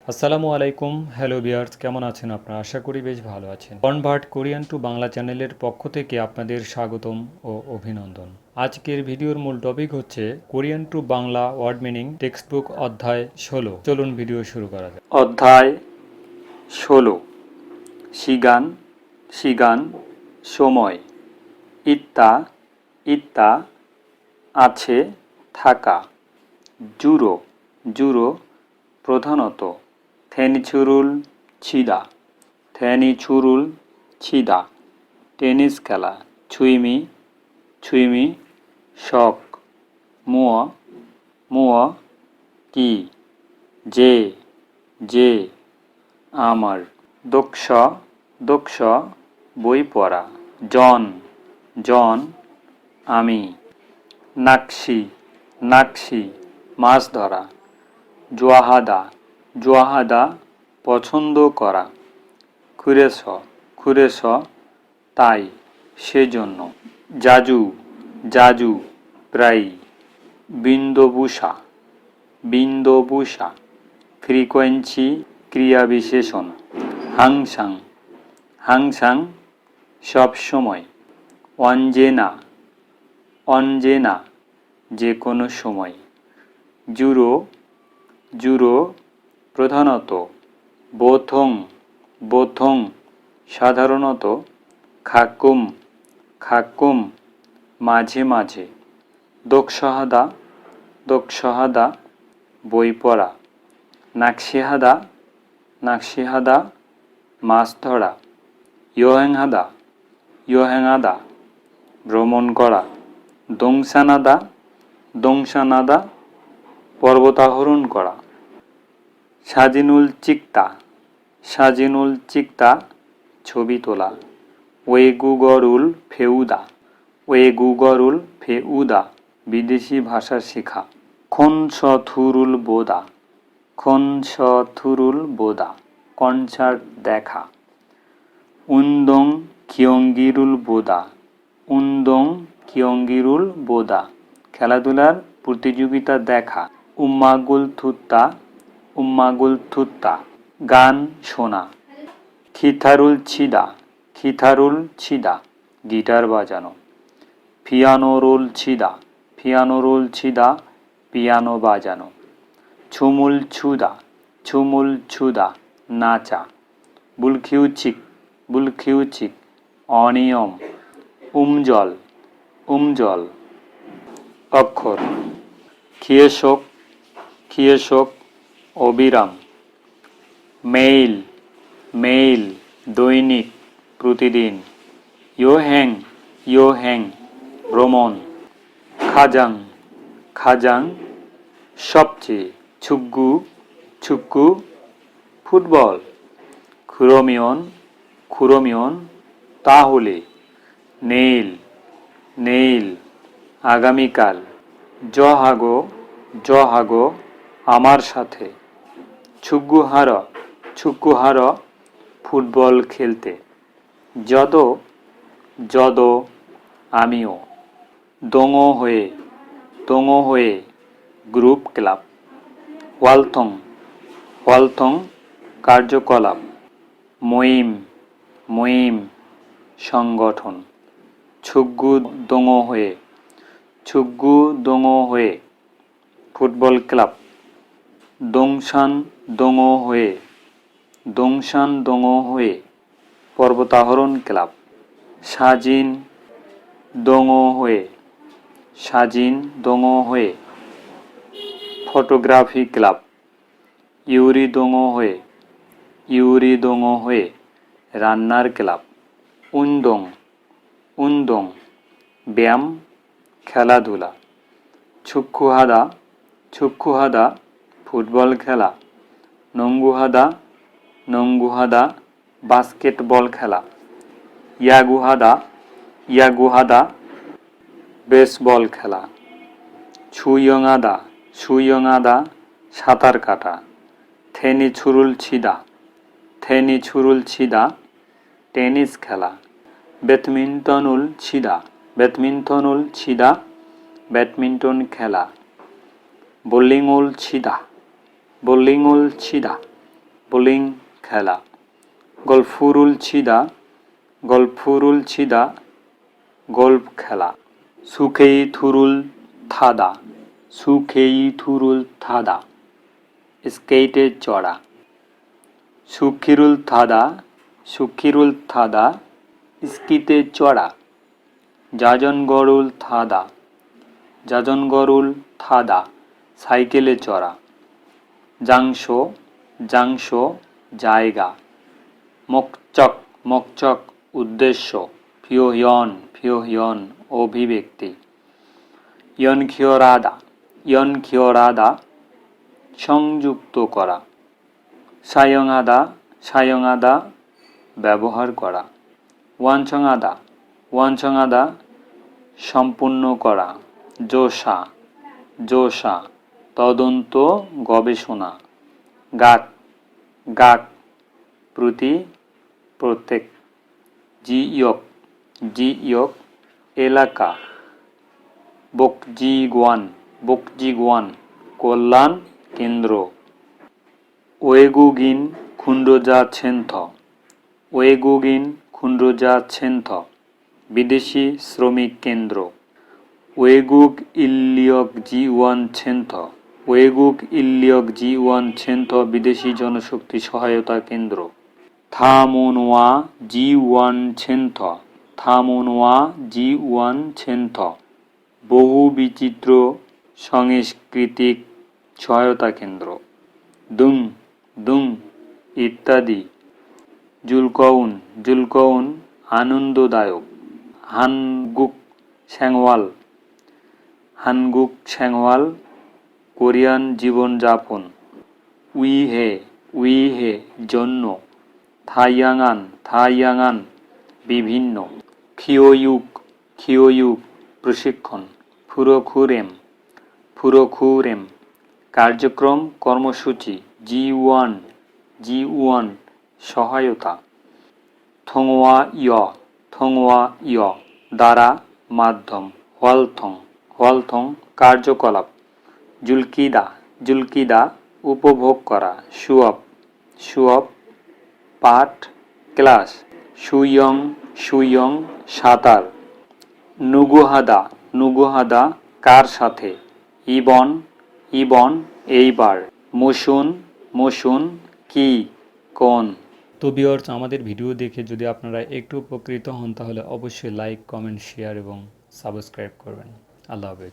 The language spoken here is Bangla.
আসসালামু আলাইকুম, হ্যালো ভিউয়ার্স, কেমন আছেন আপনারা? আশা করি বেশ ভালো আছেন। কনভার্ট কোরিয়ান টু বাংলা চ্যানেলের পক্ষ থেকে আপনাদের স্বাগতম ও অভিনন্দন। আজকের ভিডিওর মূল টপিক হচ্ছে Korean to Bangla word meaning text book অধ্যায় 16। চলুন ভিডিও শুরু করা যাক। অধ্যায় 16। 시간, 시간, সময়। 있다, 있다, আছে, থাকা। 주로, 주로, প্রধানত। 테니추룰 치다, 테니추룰 치다, টেনিস খেলা। ছুইমি, ছুইমি, শখ। মুয়, মুয়, কি। যে, যে, আমার। দক্ষ, দক্ষ, বই পড়া। জন, জন, আমি। নাকশি, নাকশি, মাছ ধরা। জোয়াহাদা, জোয়াহাদা, পছন্দ করা। খুরেস, খুরেস, তাই, সেজন্য। জাজু, জাজু, প্রায়। বিন্দবুসা, বিন্দবুসা, ফ্রিকোয়েন্সি, ক্রিয়া বিশেষণ। হাংসাং, হাংসাং, সব সময়। অঞ্জেনা, অঞ্জেনা, যে কোনো সময়। জুরো, জুরো, প্রধানত। বোথং, বোথং, সাধারণত। খাকুম, খাকুম, মাঝে মাঝে। দোকসহাদা, দোকসহাদা, বই পড়া। নাকশিহাদা, নাকশিহাদা, মাছ ধরা। ইয়োহেংহাদা, ইয়োহেংহাদা, ভ্রমণ করা। দংসানাদা, দংসানাদা, পর্বতারোহণ করা। সাজিনুল চিক্তা, সাজিনুল চিক্তা, ছবি তোলা। ওয়েগুগরুল ফেউদা, ওয়েগুগরুল ফেউদা, বিদেশি ভাষা শেখা। খনসথুরুল বোদা, খনসথুরুল বোদা, কনসার্ট দেখা। উন্দং কিয়ঙ্গিরুল বোদা, উন্দং কিয়ঙ্গিরুল বোদা, খেলাধুলার প্রতিযোগিতা দেখা। উম্মাগুল থুত্তা, উম্মাগুল থুত্তা, গান শোনা। খিথারুল ছিদা, খিথারুল ছিদা, গিটার বাজানো। পিয়ানোরুল ছিদা, পিয়ানোরুল ছিদা, পিয়ানো বাজানো। ছুমুল ছুদা, ছুমুল ছুদা, নাচা। বুলখিউচিক, বুলখিউচিক, অনিয়ম। উমজল, উমজল, অক্ষর। খিয়েশোক, খিয়েশোক, অবিরাম। মেইল, মেইল, দৈনিক, প্রতিদিন। ইয়োহ্যাং, ইয়োহ্যাং, ভ্রমণ। খাজাং, খাজাং, সবচেয়ে। ছুগ্গু, ছুক্কু, ফুটবল। খুরমিয়ন, খুরমিয়ন, তাহলে। নেইল, নেইল, আগামীকাল। জহাগো, জহাগো, আমার সাথে। ছুগ্গুহার, ছুগ্গুহার, ফুটবল খেলতে। যদ, যদ, আমিও। দোঙো হয়ে, দোঙো হয়ে, গ্রুপ ক্লাব। ওয়ালথং, ওয়ালথং, কার্যকলাপ। মইম, মইম, সংগঠন। ছুগ্গু দোঙো হয়ে, ছুগ্গু দোঙো হয়ে, ফুটবল ক্লাব। দংশান দোঙো হয়ে, দংশান দোঙো হয়ে, পর্বতারোহণ ক্লাব। সাজিন দোঙো হয়ে, সাজিন দোঙো হয়ে, ফটোগ্রাফি ক্লাব। ইউরি দোঙো হয়ে, ইউরি দোঙো হয়ে, রান্নার ক্লাব। উন্দং, উন্দং, ব্যায়াম, খেলাধুলা। ছুক্কুহাদা, ছুক্কুহাদা, ফুটবল খেলা। নঙ্গুহাদা, নঙ্গুহাদা, বাস্কেটবল খেলা। ইয়াগুহাদা, ইয়াগুহাদা, বেসবল খেলা। ছুইয়ংআদা, ছুইয়ংআদা, সাঁতার কাটা। থেনি ছুরুল ছিদা, থেনি ছুরুল ছিদা, টেনিস খেলা। ব্যাডমিন্টনুল ছিদা, ব্যাডমিন্টনুল ছিদা, ব্যাডমিন্টন খেলা। বোলিংউল ছিদা, বোলিংউল ছিদা, বোলিং খেলা। গল্ফুরুল ছিদা গল্ফুরুল ছিদা গল্ফ খেলা। সুখেই থুরুল থাদা সুখেই থুরুল থাদা স্কেটে চড়া। সুখিরুল থাদা স্কিতে চড়া। যাজনগরুল থাদা সাইকেলে চড়া। জাংশো জায়গা। মকচক উদ্দেশ্য। ফিওহিয়ন অভিব্যক্তি। ইয়নখিয়রাদা সংযুক্ত করা। সায়ংআদা ব্যবহার করা। ওয়ানচংআদা সম্পূর্ণ করা। জোসা তদন্ত গবেষণা। গাক প্রত্যেক। জিইয়ক এলাকা। বকজিগুয়ান কল্যাণ কেন্দ্র। ওয়েগুগিন খুন্ড্রোজাছেনথ বিদেশি শ্রমিক কেন্দ্র। ওয়েগুগ ইল্লিয়ক জিওয়ানছেনথ বিদেশি জনশক্তি সহায়তা কেন্দ্র। থামোনোয়া জিওয়ানছেনথ বহুবিচিত্র সাংস্কৃতিক সহায়তা কেন্দ্র। দুং ইত্যাদি। জুলকউন আনন্দদায়ক। হানগুক স্যাংওয়াল কোরিয়ান জীবনযাপন। উইহে জন্য। থাইয়াঙান বিভিন্ন। খিওয়ুক প্রশিক্ষণ। ফুরোখুরেম কার্যক্রম কর্মসূচি। জিওয়ান সহায়তা। থংওয়া দ্বারা মাধ্যম। হওয়ালথং কার্যকলাপ। জুলকিদা উপভোগ করা। শুয়প পাঠ ক্লাস। সুইয়ং সাঁতার। নুগুহাদা কার সাথে। ইবন এইবার। মসুন কি কোন। তো ভিউয়ার্স, আমাদের ভিডিও দেখে যদি আপনারা একটু উপকৃত হন তাহলে অবশ্যই লাইক, কমেন্ট, শেয়ার এবং সাবস্ক্রাইব করবেন। আল্লাহ হাফেজ।